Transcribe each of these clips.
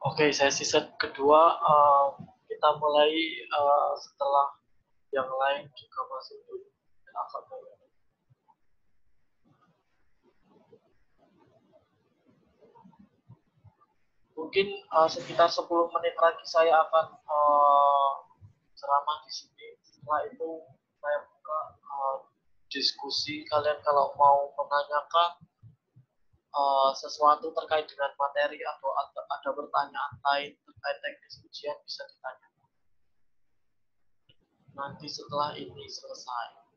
Oke, sesi set kedua kita mulai setelah yang lain juga masuk dulu. Mungkin sekitar 10 menit lagi saya akan ceramah di sini. Setelah itu saya buka diskusi. Kalian kalau mau menanyakan sesuatu terkait dengan materi atau ada pertanyaan lain terkait teknis ujian bisa ditanya. Nanti setelah ini selesai.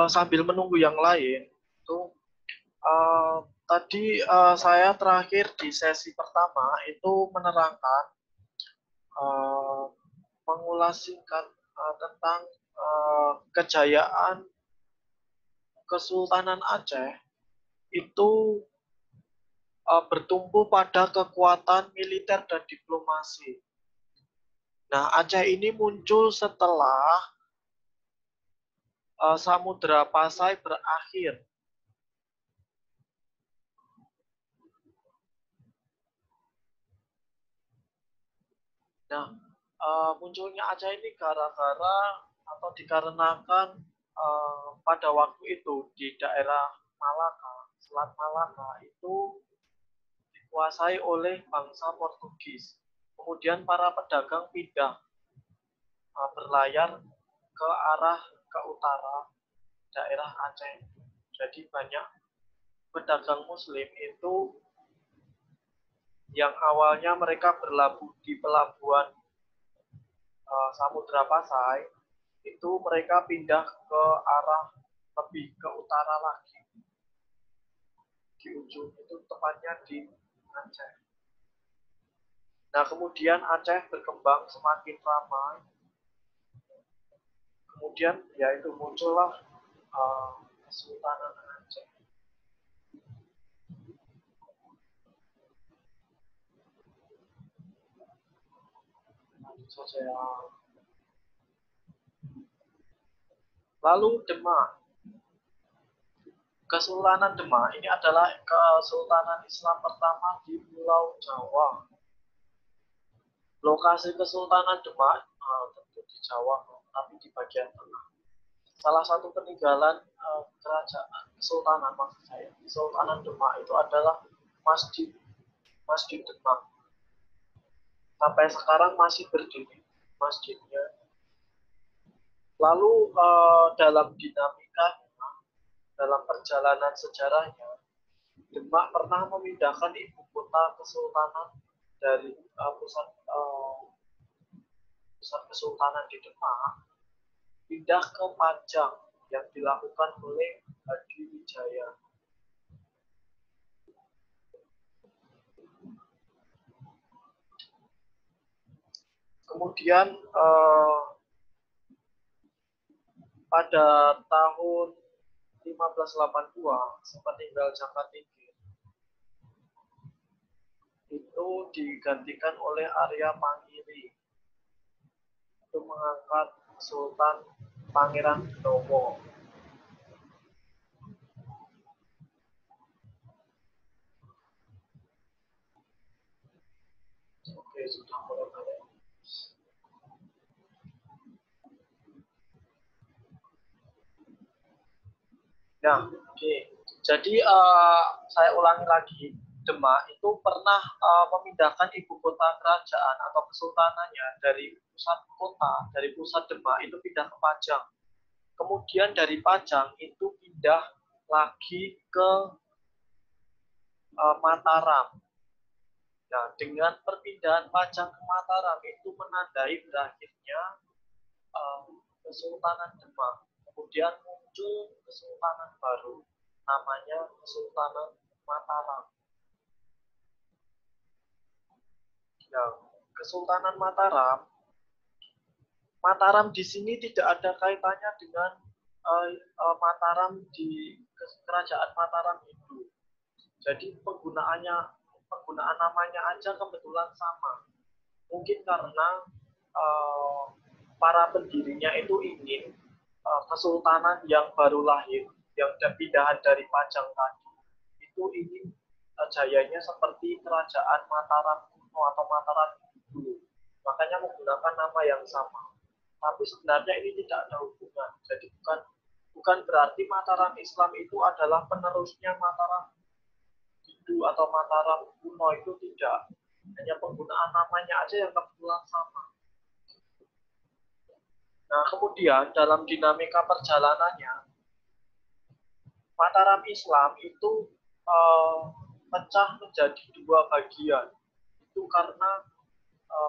Sambil menunggu yang lain, itu tadi saya terakhir di sesi pertama itu menerangkan mengulas singkat tentang kejayaan Kesultanan Aceh itu bertumpu pada kekuatan militer dan diplomasi. Nah, Aceh ini muncul setelah Samudra Pasai berakhir. Nah, munculnya Aceh ini gara-gara atau dikarenakan pada waktu itu di daerah Malaka, Selat Malaka itu dikuasai oleh bangsa Portugis. Kemudian para pedagang pindah berlayar ke arah ke utara daerah Aceh. Jadi banyak pedagang Muslim itu yang awalnya mereka berlabuh di pelabuhan Samudra Pasai, itu mereka pindah ke arah lebih ke utara lagi. Di ujung itu tepatnya di Aceh. Nah, kemudian Aceh berkembang semakin ramai. Kemudian yaitu muncullah Kesultanan Aceh. Lalu Demak. Kesultanan Demak ini adalah Kesultanan Islam pertama di Pulau Jawa. Lokasi Kesultanan Demak tentu di Jawa, tapi di bagian tengah. Salah satu peninggalan kerajaan Kesultanan, maksud saya, Kesultanan Demak itu adalah Masjid Demak. Sampai sekarang masih berdiri masjidnya. Lalu dalam dinamika, dalam perjalanan sejarahnya, Demak pernah memindahkan ibu kota kesultanan dari pusat kesultanan di Demak pindah ke Pajang yang dilakukan oleh Hadiwijaya. Kemudian pada tahun 1582 sepeninggal Jaka Tingkir itu digantikan oleh Arya Pangiri, itu mengangkat Sultan Pangeran Benowo. Oke, sudah mulai. Nah, oke. Jadi saya ulangi lagi, Demak itu pernah memindahkan ibu kota kerajaan atau kesultanannya dari pusat kota, dari pusat Demak itu pindah ke Pajang. Kemudian dari Pajang itu pindah lagi ke Mataram. Nah, dengan perpindahan Pajang ke Mataram itu menandai berakhirnya Kesultanan Demak. Kemudian muncul kesultanan baru, namanya Kesultanan Mataram. Ya, Kesultanan Mataram, Mataram di sini tidak ada kaitannya dengan Mataram di kerajaan Mataram itu. Jadi penggunaan namanya aja kebetulan sama. Mungkin karena para pendirinya itu ingin kesultanan yang baru lahir, yang pindahan dari Pajang tadi, itu ingin jayanya seperti kerajaan Mataram kuno atau Mataram dulu. Makanya menggunakan nama yang sama. Tapi sebenarnya ini tidak ada hubungan. Jadi bukan berarti Mataram Islam itu adalah penerusnya Mataram Hindu atau Mataram kuno, itu tidak. Hanya penggunaan namanya aja yang kebetulan sama. Nah, kemudian dalam dinamika perjalanannya, Mataram Islam itu pecah menjadi dua bagian. Itu karena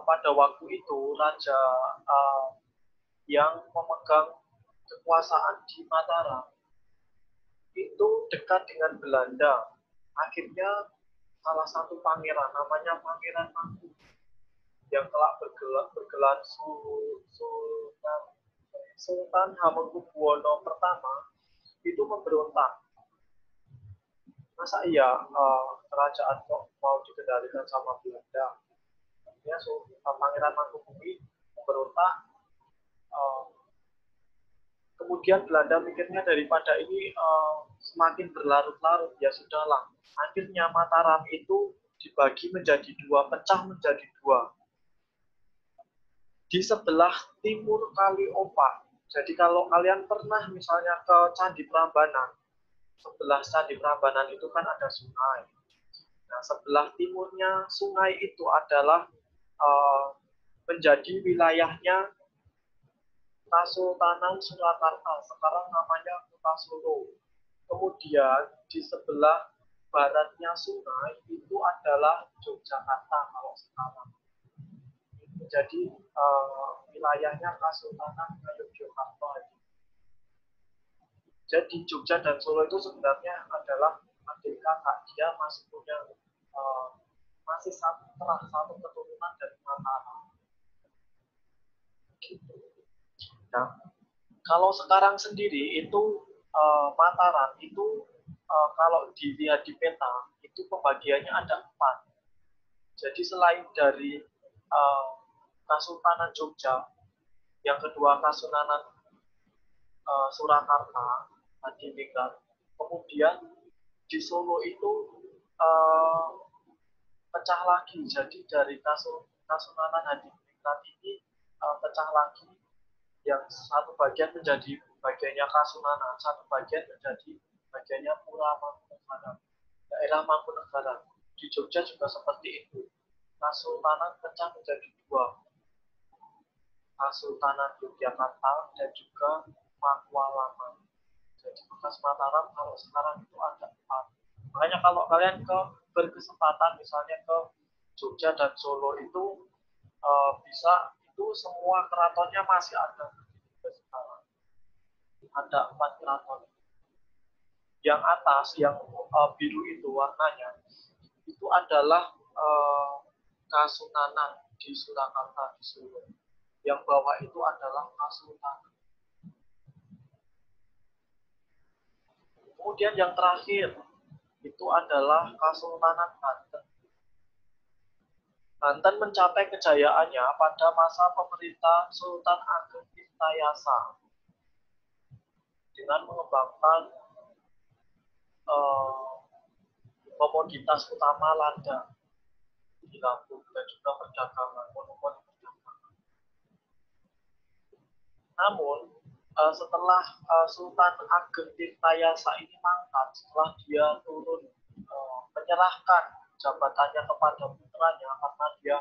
pada waktu itu raja yang memegang kekuasaan di Mataram itu dekat dengan Belanda. Akhirnya salah satu pangeran, namanya Pangeran Mangku, yang kelak bergelar Sultan Hamengkubuwono pertama, itu memberontak. Masa iya kerajaan kok mau dikendalikan sama Belanda? Ya, Pangeran Mangkubumi memberontak. Kemudian Belanda mikirnya daripada ini semakin berlarut-larut, ya sudahlah. Akhirnya Mataram itu dibagi menjadi dua, pecah menjadi dua. Di sebelah timur Kali Opak. Jadi kalau kalian pernah misalnya ke Candi Prambanan, sebelah Candi Prambanan itu kan ada sungai. Nah, sebelah timurnya sungai itu adalah menjadi wilayahnya Kesultanan Surakarta, sekarang namanya Kota Solo. Kemudian di sebelah baratnya sungai itu adalah Yogyakarta kalau sekarang. Jadi wilayahnya Kesultanan Yogyakarta. Jadi Jogja dan Solo itu sebenarnya adalah adik kakak, dia masih punya masih satu keturunan dari Mataram. Gitu. Nah, kalau sekarang sendiri itu Mataram itu kalau dilihat di peta itu pembagiannya ada 4. Jadi selain dari Kesultanan Jogja, yang kedua Kesultanan Surakarta, Hadiningrat, kemudian di Solo itu pecah lagi. Jadi dari Kesultanan Hadiningrat ini pecah lagi, yang satu bagian menjadi bagiannya Kasunanan, satu bagian menjadi bagiannya Pura Mangkunegaran, daerah Mangkunegaran. Di Jogja juga seperti itu. Kesultanan pecah menjadi dua, Kesultanan Yogyakarta dan juga Pakualaman. Jadi bekas Mataram kalau sekarang itu ada 4. Makanya kalau kalian berkesempatan misalnya ke Jogja dan Solo itu bisa, itu semua keratonnya masih ada. Ada 4 keraton. Yang atas, yang biru itu warnanya, itu adalah Kasunanan di Surakarta di Solo. Yang bawah itu adalah Kasultanan. Kemudian yang terakhir itu adalah Kasultanan Banten. Banten mencapai kejayaannya pada masa pemerintah Sultan Ageng Tirtayasa dengan mengembangkan komoditas utama lada di Lampung dan juga perdagangan, monopoli perdagangan. Namun setelah Sultan Ageng Tirtayasa ini mangkat, setelah dia turun menyerahkan jabatannya kepada putranya karena dia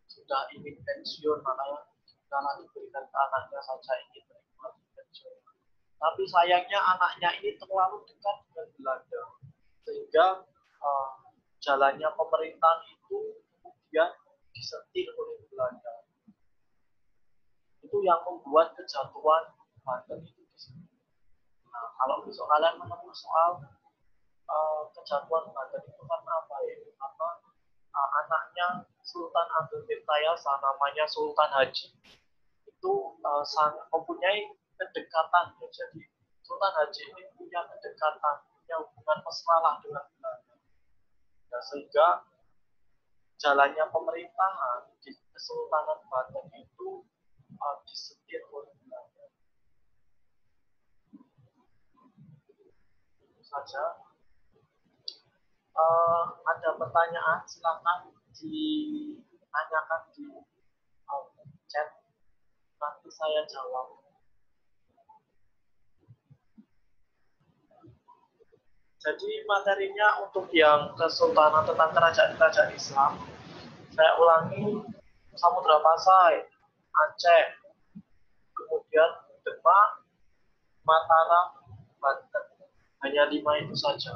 sudah ingin pensiun, makanya jangan diberikan ke anaknya saja ingin menikmati pensiun. Tapi sayangnya anaknya ini terlalu dekat dengan Belanda, sehingga jalannya pemerintahan itu kemudian disetir oleh Belanda. Itu yang membuat kejatuhan Banten itu di sini. Nah, kalau besok kalian menemukan soal kejatuhan Banten itu karena apa ya? Karena anaknya Sultan Agung Tirtayasa namanya Sultan Haji itu sangat mempunyai kedekatan ya. Jadi Sultan Haji ini punya kedekatan, punya hubungan mesra lah dengan Belanda. Nah, sehingga jalannya pemerintahan di Kesultanan Banten itu disetir oleh Belanda. Itu saja. Ada pertanyaan silakan ditanyakan di chat, nanti saya jawab. Jadi materinya untuk yang Kesultanan tentang kerajaan-kerajaan Islam, saya ulangi: Samudra Pasai, Aceh, kemudian Demak, Mataram, Banten. Hanya 5 itu saja.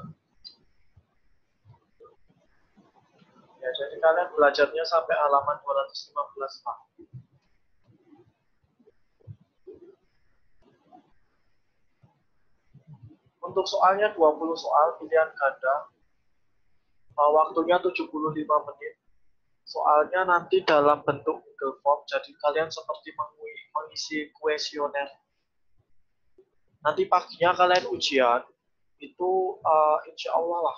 Ya, jadi kalian belajarnya sampai halaman 215 Pak. Untuk soalnya 20 soal pilihan ganda. Waktunya 75 menit. Soalnya nanti dalam bentuk Google Form, jadi kalian seperti mengisi kuesioner. Nanti paginya kalian ujian, itu insya Allah lah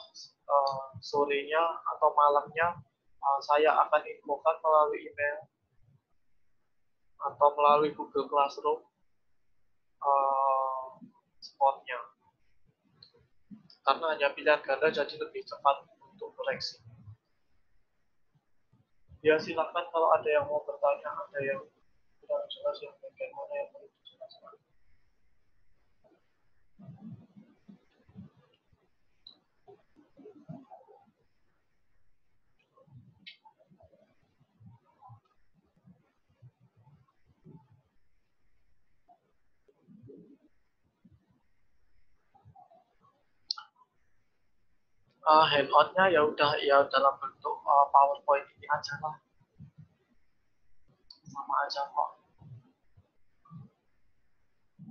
sorenya atau malamnya saya akan infokan melalui email atau melalui Google Classroom spotnya. Karena hanya pilihan ganda jadi lebih cepat untuk koreksi. Ya silakan kalau ada yang mau bertanya, ada yang kurang jelas, yang bagian mana yang perlu dijelaskan. Hand on-nya ya udah ya dalam bentuk PowerPoint ini aja lah, sama aja kok.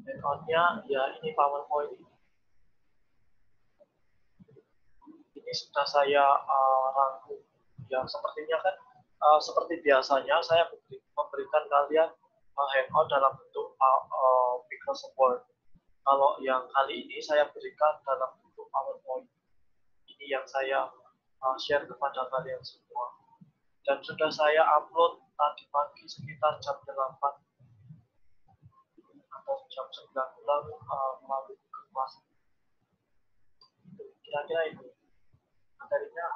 Hand on-nya ya ini PowerPoint ini sudah saya rangkum ya, sepertinya kan seperti biasanya saya memberikan kalian hand on dalam bentuk Microsoft Word. Kalau yang kali ini saya berikan dalam bentuk PowerPoint. Ini yang saya share kepada kalian semua. Dan sudah saya upload tadi pagi sekitar jam 8 atau jam 9 melalui Google Class. Kira-kira itu materinya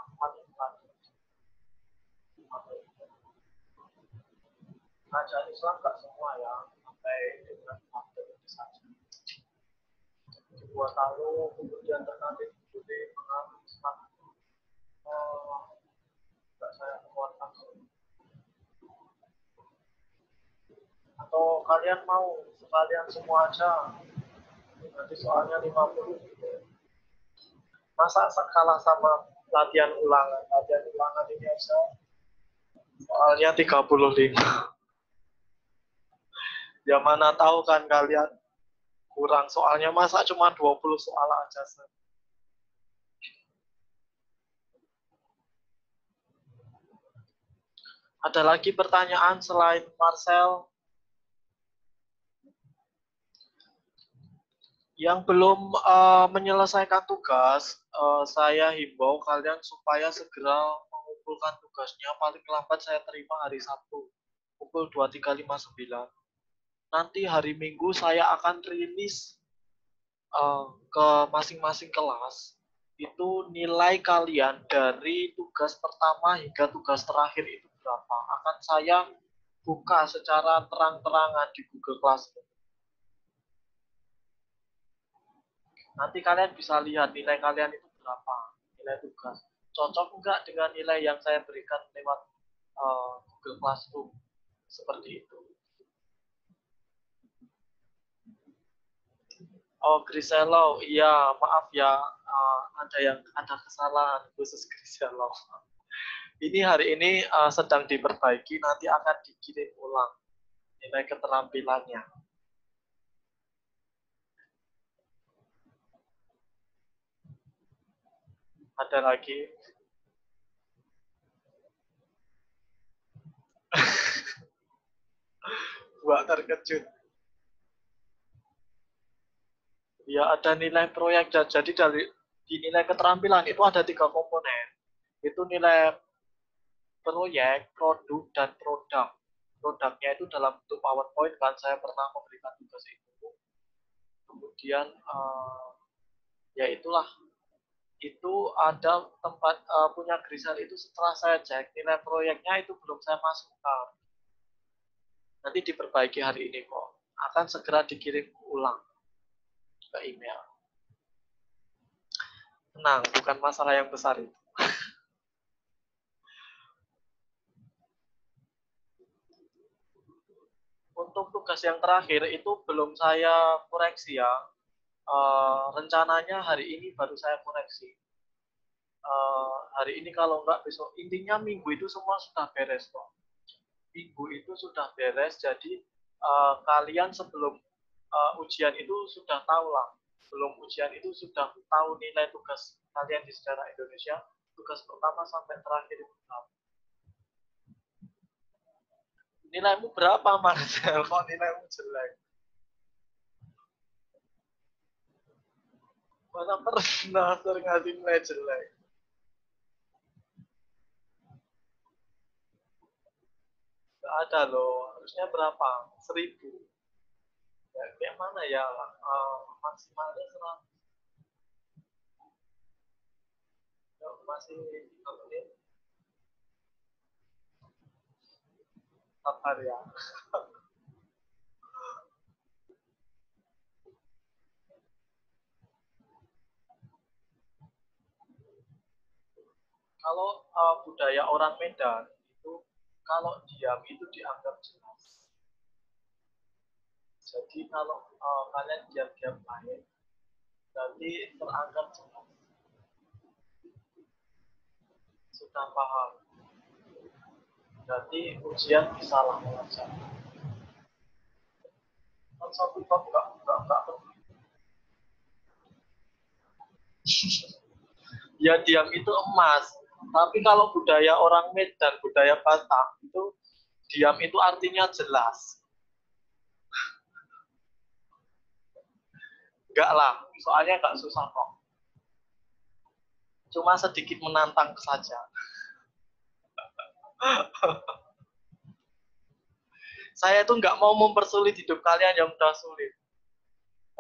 kerajaan Islam nggak semua ya, sampai dengan waktu saja. 2 tahun kemudian tertarik studi pengaruh Islam, nggak saya keluarkan. Atau kalian mau sekalian semua aja, nanti soalnya 50 gitu. Masa kalah sama latihan ulangan ini aja soalnya 35. Ya mana tahu kan kalian kurang soalnya, masa cuma 20 soal aja. Ada lagi pertanyaan selain Marcel? Yang belum menyelesaikan tugas, saya himbau kalian supaya segera mengumpulkan tugasnya. Paling lambat saya terima hari Sabtu pukul 23.59. Nanti hari Minggu saya akan rilis ke masing-masing kelas itu nilai kalian dari tugas pertama hingga tugas terakhir itu berapa. Akan saya buka secara terang-terangan di Google Classroom. Nanti kalian bisa lihat nilai kalian itu berapa, nilai tugas. Cocok enggak dengan nilai yang saya berikan lewat Google Classroom. Seperti itu. Oh, Grisello, iya maaf ya, ada kesalahan khusus Grisello. Ini hari ini sedang diperbaiki, nanti akan dikirim ulang nilai keterampilannya. Ada lagi. Buat terkejut. Ya, ada nilai proyek. Jadi di nilai keterampilan itu ada 3 komponen. Itu nilai proyek, produk, dan produk. Produknya itu dalam bentuk PowerPoint, kan saya pernah memberikan tugas itu. Kemudian ya itulah, itu ada tempat punya Grisel itu. Setelah saya cek nilai proyeknya itu belum saya masukkan. Nanti diperbaiki hari ini kok. Akan segera dikirim ulang ke email. Tenang, bukan masalah yang besar itu. Untuk tugas yang terakhir itu belum saya koreksi ya. Rencananya hari ini baru saya koreksi. Hari ini kalau enggak besok. Intinya minggu itu semua sudah beres kok. Minggu itu sudah beres, jadi kalian sebelum ujian itu sudah tahu lah. Sebelum ujian itu sudah tahu nilai tugas kalian di sejarah Indonesia, tugas pertama sampai terakhir itu berapa. Nilaimu berapa, Marcel? Kok nilaimu jelek? Mana pernah ngasih nilai jelek? Gak ada loh, harusnya berapa? 1000. Ya, kayak mana ya? Maksimalnya 100. Ya, masih 3 menit. Sabar ya. Kalau budaya orang Medan itu, kalau diam itu dianggap jelas. Jadi kalau kalian diam-diam baik, berarti teranggap jelas. Sudah paham. Berarti ujian bisa lah mengajar. Kan satu bab enggak ya, diam itu emas. Tapi kalau budaya orang Medan, budaya Batak itu, diam itu artinya jelas. Enggak lah, soalnya enggak susah kok. Cuma sedikit menantang saja. Saya itu nggak mau mempersulit hidup kalian yang udah sulit.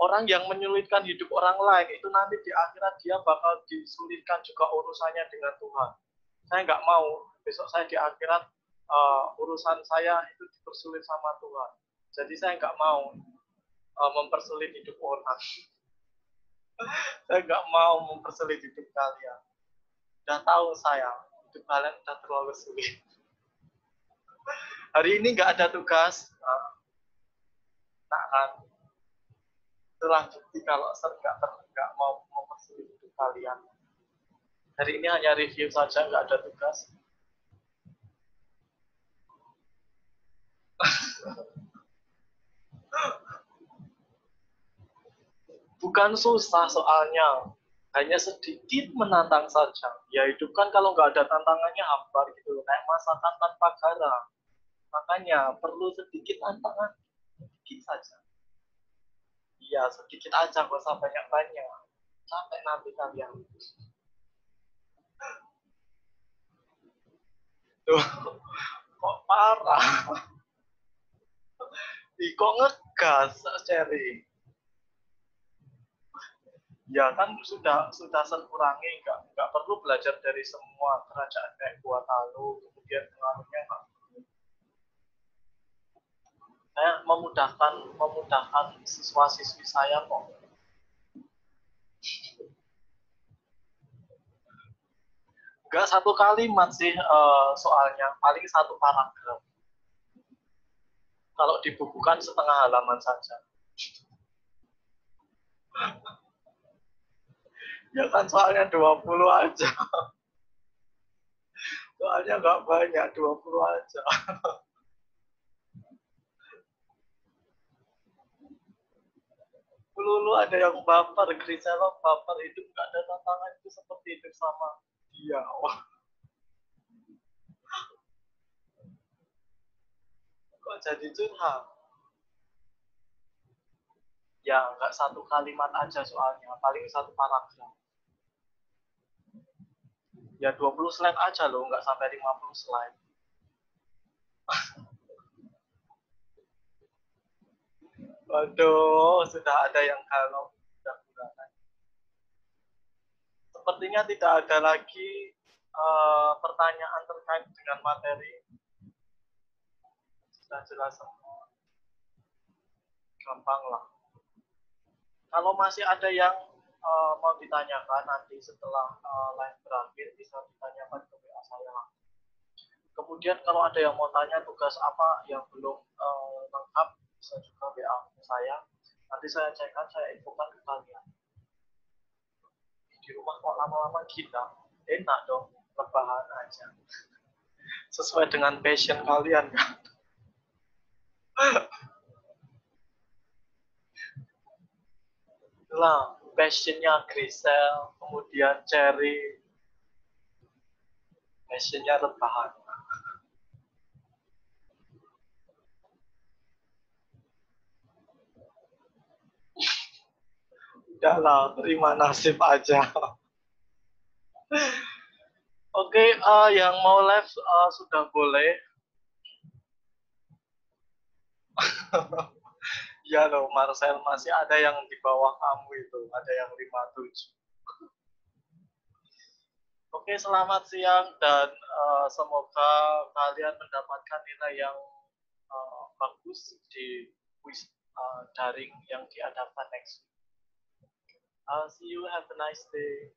Orang yang menyulitkan hidup orang lain itu nanti di akhirat dia bakal disulitkan juga urusannya dengan Tuhan. Saya nggak mau besok saya di akhirat urusan saya itu dipersulit sama Tuhan. Jadi saya nggak mau mempersulit hidup orang. Saya nggak mau mempersulit hidup kalian. Udah tahu saya, hidup kalian udah terlalu sulit. Hari ini nggak ada tugas. Nah kan, itulah bukti kalau saya nggak mau mempersulit hidup kalian. Hari ini hanya review saja, nggak ada tugas. Bukan susah soalnya, hanya sedikit menantang saja. Ya hidup kan kalau nggak ada tantangannya hambar gitu, kayak masakan tanpa garam. Makanya perlu sedikit tantangan, sedikit saja. Iya, sedikit aja, nggak usah banyak-banyak. Sampai nanti kalian. Tuh, kok parah. Kok ngegas, Cherry? Ya kan sudah sekurangi, nggak perlu belajar dari semua kerajaan kayak Gua Talu, kemudian pengaruhnya nggak. Saya memudahkan siswa-siswi saya kok. Nggak satu kalimat sih soalnya, paling satu paragraf. Kalau dibukukan setengah halaman saja. Ya kan soalnya 20 aja. Soalnya nggak banyak, 20 aja. Dulu ada yang baper, Griselo baper, hidup gak ada tantangan itu seperti hidup sama dia. Wah, kok jadi curhat? Ya, nggak satu kalimat aja soalnya, paling satu paragraf. Ya 20 slide aja loh, nggak sampai 50 slide. Waduh, sudah ada yang galau. Sepertinya tidak ada lagi pertanyaan terkait dengan materi. Sudah jelas semua. Gampang lah. Kalau masih ada yang mau ditanyakan nanti setelah live berakhir, bisa ditanyakan ke WA saya lah. Kemudian kalau ada yang mau tanya tugas apa yang belum lengkap, bisa juga WA saya. Nanti saya cekkan, saya infokan ke kalian. Di rumah kok lama-lama gila, enak dong, rebahan aja. Sesuai dengan passion kalian kan. Itulah passionnya Grisel, kemudian Cherry, passionnya rebahan. Udahlah, terima nasib aja. Oke, yang mau live sudah boleh. Ya loh, Marcel, masih ada yang di bawah kamu itu, ada yang 57. Oke, selamat siang dan semoga kalian mendapatkan nilai yang bagus di quiz daring yang diadakan next week. See you, have a nice day.